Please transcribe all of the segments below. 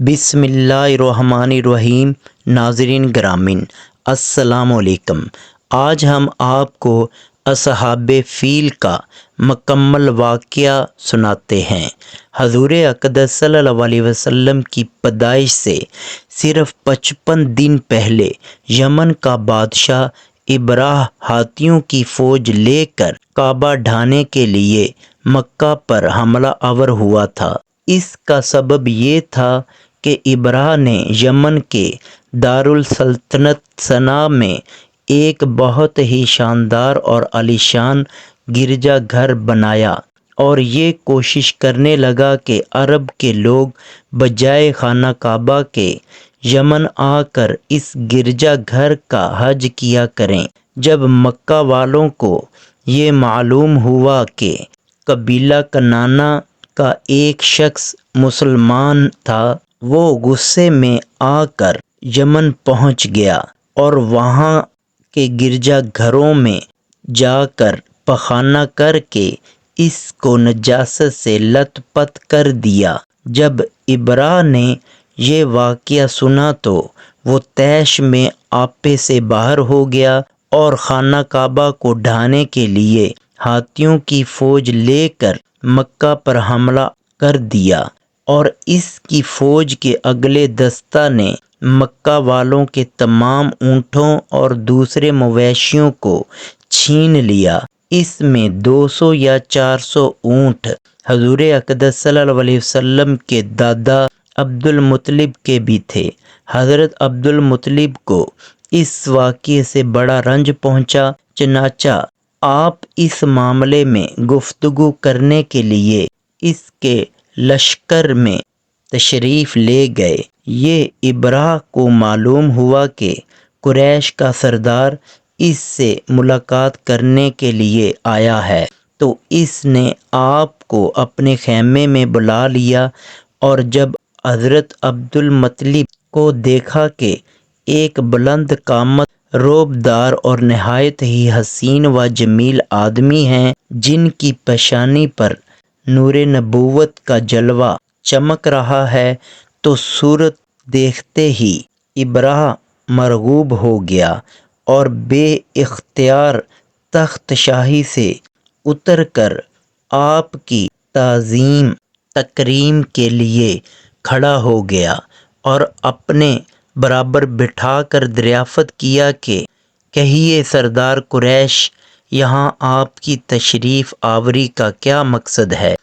بسم اللہ الرحمن الرحیم۔ ناظرین گرامی السلام علیکم۔ آج ہم آپ کو اصحاب فیل کا مکمل واقعہ سناتے ہیں۔ حضور اقدس صلی اللہ علیہ وسلم کی پیدائش سے صرف 55 دن پہلے یمن کا بادشاہ ابراہ ہاتھیوں کی فوج لے کر کعبہ ڈھانے کے لیے مکہ پر حملہ آور ہوا تھا۔ اس کا سبب یہ تھا کہ ابراہ نے یمن کے دارالسلطنت صنعا میں ایک بہت ہی شاندار اور عالیشان گرجا گھر بنایا اور یہ کوشش کرنے لگا کہ عرب کے لوگ بجائے خانہ کعبہ کے یمن آ کر اس گرجا گھر کا حج کیا کریں۔ جب مکہ والوں کو یہ معلوم ہوا کہ قبیلہ کنانہ کا ایک شخص مسلمان تھا، وہ غصے میں آ کر یمن پہنچ گیا اور وہاں کے گرجا گھروں میں جا کر پخانہ کر کے اس کو نجاست سے لت پت کر دیا۔ جب ابراہ نے یہ واقعہ سنا تو وہ طیش میں آپے سے باہر ہو گیا اور خانہ کعبہ کو ڈھانے کے لیے ہاتھیوں کی فوج لے کر مکہ پر حملہ کر دیا، اور اس کی فوج کے اگلے دستہ نے مکہ والوں کے تمام اونٹوں اور دوسرے مویشیوں کو چھین لیا۔ اس میں 200 یا 400 اونٹ حضور اقدس صلی اللہ علیہ وسلم کے دادا عبد المطلب کے بھی تھے۔ حضرت عبد المطلب کو اس واقعے سے بڑا رنج پہنچا، چنانچہ آپ اس معاملے میں گفتگو کرنے کے لیے اس کے لشکر میں تشریف لے گئے۔ یہ ابراہ کو معلوم ہوا کہ قریش کا سردار اس سے ملاقات کرنے کے لیے آیا ہے، تو اس نے آپ کو اپنے خیمے میں بلا لیا، اور جب حضرت عبد المطلب کو دیکھا کہ ایک بلند قامت، رعبدار اور نہایت ہی حسین و جمیل آدمی ہیں جن کی پیشانی پر نور نبوت کا جلوہ چمک رہا ہے، تو صورت دیکھتے ہی ابراہ مرغوب ہو گیا اور بے اختیار تخت شاہی سے اتر کر آپ کی تعظیم تکریم کے لیے کھڑا ہو گیا اور اپنے برابر بٹھا کر دریافت کیا کہ کہیے سردار قریش، یہاں آپ کی تشریف آوری کا کیا مقصد ہے؟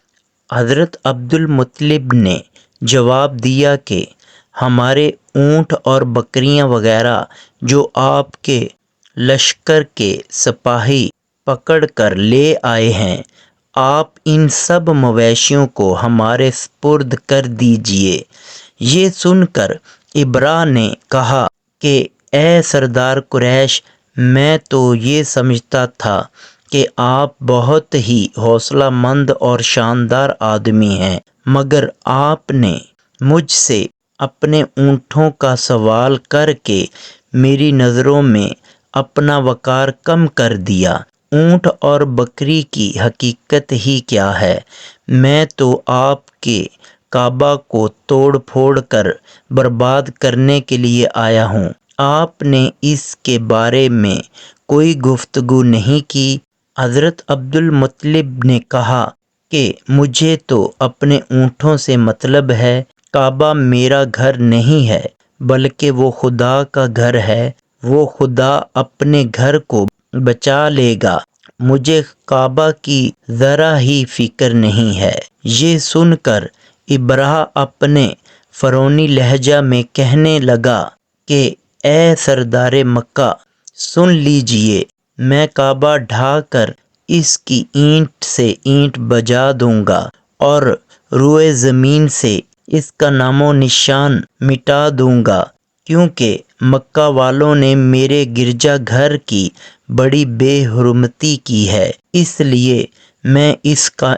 حضرت عبد المطلب نے جواب دیا کہ ہمارے اونٹ اور بکریاں وغیرہ جو آپ کے لشکر کے سپاہی پکڑ کر لے آئے ہیں، آپ ان سب مویشیوں کو ہمارے سپرد کر دیجئے۔ یہ سن کر ابراہ نے کہا کہ اے سردار قریش، میں تو یہ سمجھتا تھا کہ آپ بہت ہی حوصلہ مند اور شاندار آدمی ہیں، مگر آپ نے مجھ سے اپنے اونٹوں کا سوال کر کے میری نظروں میں اپنا وقار کم کر دیا۔ اونٹ اور بکری کی حقیقت ہی کیا ہے؟ میں تو آپ کے کعبہ کو توڑ پھوڑ کر برباد کرنے کے لیے آیا ہوں۔ آپ نے اس کے بارے میں کوئی گفتگو نہیں کی۔ حضرت عبد المطلب نے کہا کہ مجھے تو اپنے اونٹوں سے مطلب ہے، کعبہ میرا گھر نہیں ہے بلکہ وہ خدا کا گھر ہے، وہ خدا اپنے گھر کو بچا لے گا، مجھے کعبہ کی ذرا ہی فکر نہیں ہے۔ یہ سن کر ابراہ اپنے فرعونی لہجہ میں کہنے لگا کہ اے سردار مکہ، سن لیجئے، میں کعبہ ڈھا کر اس کی اینٹ سے اینٹ بجا دوں گا اور روئے زمین سے اس کا نام و نشان مٹا دوں گا، کیونکہ مکہ والوں نے میرے گرجا گھر کی بڑی بے حرمتی کی ہے، اس لیے میں اس کا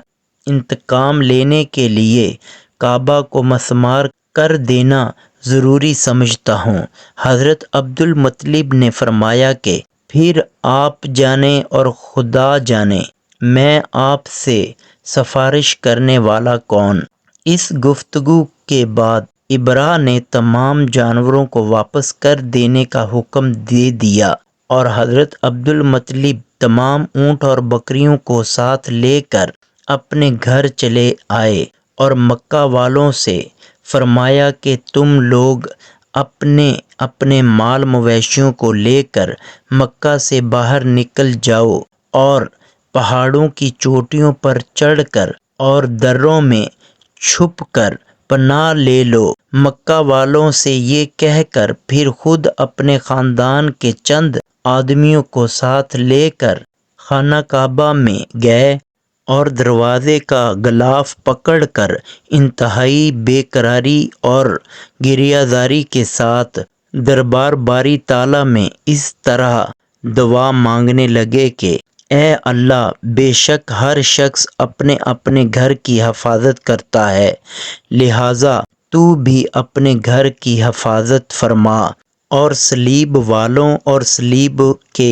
انتقام لینے کے لیے کعبہ کو مسمار کر دینا ضروری سمجھتا ہوں۔ حضرت عبد المطلب نے فرمایا کہ پھر آپ جانیں اور خدا جانے، میں آپ سے سفارش کرنے والا کون؟ اس گفتگو کے بعد ابراہ نے تمام جانوروں کو واپس کر دینے کا حکم دے دیا اور حضرت عبد المطلب تمام اونٹ اور بکریوں کو ساتھ لے کر اپنے گھر چلے آئے اور مکہ والوں سے فرمایا کہ تم لوگ اپنے اپنے مال مویشیوں کو لے کر مکہ سے باہر نکل جاؤ اور پہاڑوں کی چوٹیوں پر چڑھ کر اور دروں میں چھپ کر پناہ لے لو۔ مکہ والوں سے یہ کہہ کر پھر خود اپنے خاندان کے چند آدمیوں کو ساتھ لے کر خانہ کعبہ میں گئے اور دروازے کا غلاف پکڑ کر انتہائی بے قراری اور گریہ زاری کے ساتھ دربار باری تعالیٰ میں اس طرح دعا مانگنے لگے کہ اے اللہ، بے شک ہر شخص اپنے اپنے گھر کی حفاظت کرتا ہے، لہٰذا تو بھی اپنے گھر کی حفاظت فرما اور صلیب والوں اور صلیب کے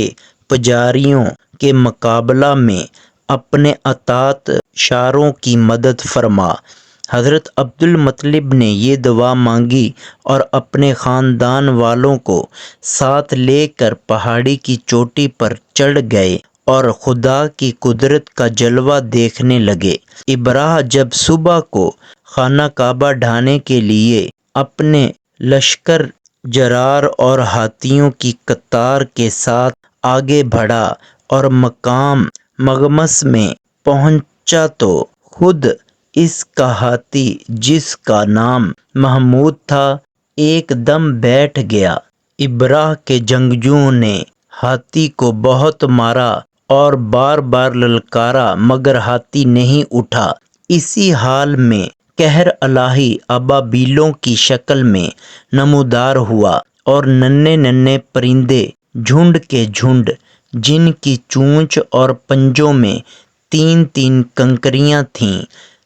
پجاریوں کے مقابلہ میں اپنے اطاعت شاروں کی مدد فرما۔ حضرت عبد المطلب نے یہ دعا مانگی اور اپنے خاندان والوں کو ساتھ لے کر پہاڑی کی چوٹی پر چڑھ گئے اور خدا کی قدرت کا جلوہ دیکھنے لگے۔ ابراہ جب صبح کو خانہ کعبہ ڈھانے کے لیے اپنے لشکر جرار اور ہاتھیوں کی قطار کے ساتھ آگے بڑھا اور مقام مغمس میں پہنچا تو خود اس کا ہاتھی، جس کا نام محمود تھا، ایک دم بیٹھ گیا۔ ابراہ کے جنگجوؤں نے ہاتھی کو بہت مارا اور بار بار للکارا مگر ہاتھی نہیں اٹھا۔ اسی حال میں قہر الہی ابابیلوں کی شکل میں نمودار ہوا اور ننھے ننھے پرندے جھنڈ کے جھنڈ، جن کی چونچ اور پنجوں میں تین تین کنکریاں تھیں،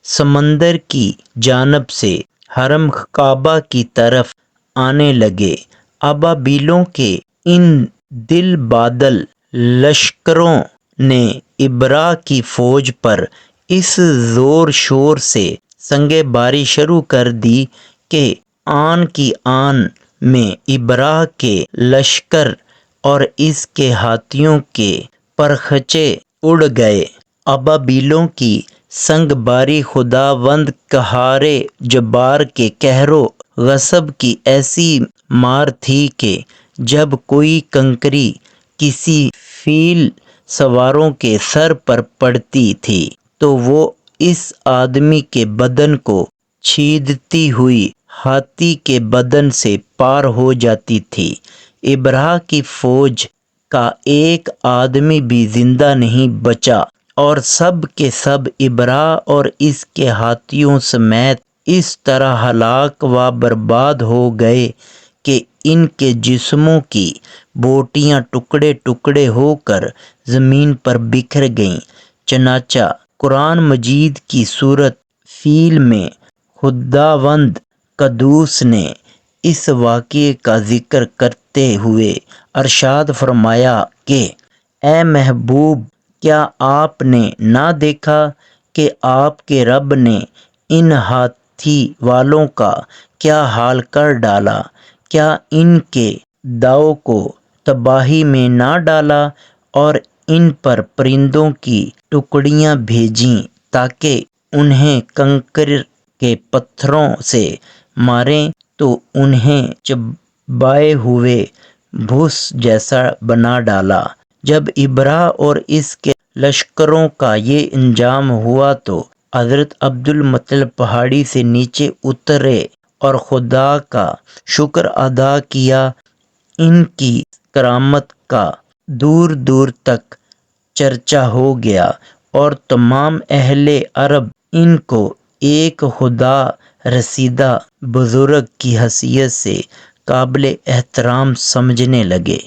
سمندر کی جانب سے حرم کعبہ کی طرف آنے لگے۔ ابابیلوں کے ان دل بادل لشکروں نے ابراہ کی فوج پر اس زور شور سے سنگِ باری شروع کر دی کہ آن کی آن میں ابراہ کے لشکر اور اس کے ہاتھیوں کے پرخچے اڑ گئے۔ ابابیلوں کی سنگ باری خداوند قہار جبار کے قہر و غصب کی ایسی مار تھی کہ جب کوئی کنکری کسی فیل سواروں کے سر پر پڑتی تھی تو وہ اس آدمی کے بدن کو چھیدتی ہوئی ہاتھی کے بدن سے پار ہو جاتی تھی۔ ابراہ کی فوج کا ایک آدمی بھی زندہ نہیں بچا اور سب کے سب ابراہ اور اس کے ہاتھیوں سمیت اس طرح ہلاک و برباد ہو گئے کہ ان کے جسموں کی بوٹیاں ٹکڑے ٹکڑے ہو کر زمین پر بکھر گئیں۔ چنانچہ قرآن مجید کی سورۃ فیل میں خداوند قدوس نے اس واقعے کا ذکر کرتے ہوئے ارشاد فرمایا کہ اے محبوب، کیا آپ نے نہ دیکھا کہ آپ کے رب نے ان ہاتھی والوں کا کیا حال کر ڈالا؟ کیا ان کے داؤ کو تباہی میں نہ ڈالا اور ان پر پرندوں کی ٹکڑیاں بھیجیں تاکہ انہیں کنکر کے پتھروں سے ماریں تو انہیں چبائے ہوئے بھوس جیسا بنا ڈالا۔ جب ابراہ اور اس کے لشکروں کا یہ انجام ہوا تو حضرت عبد المطلب پہاڑی سے نیچے اترے اور خدا کا شکر ادا کیا۔ ان کی کرامت کا دور دور تک چرچا ہو گیا اور تمام اہل عرب ان کو ایک خدا رسیدہ بزرگ کی حیثیت سے قابل احترام سمجھنے لگے۔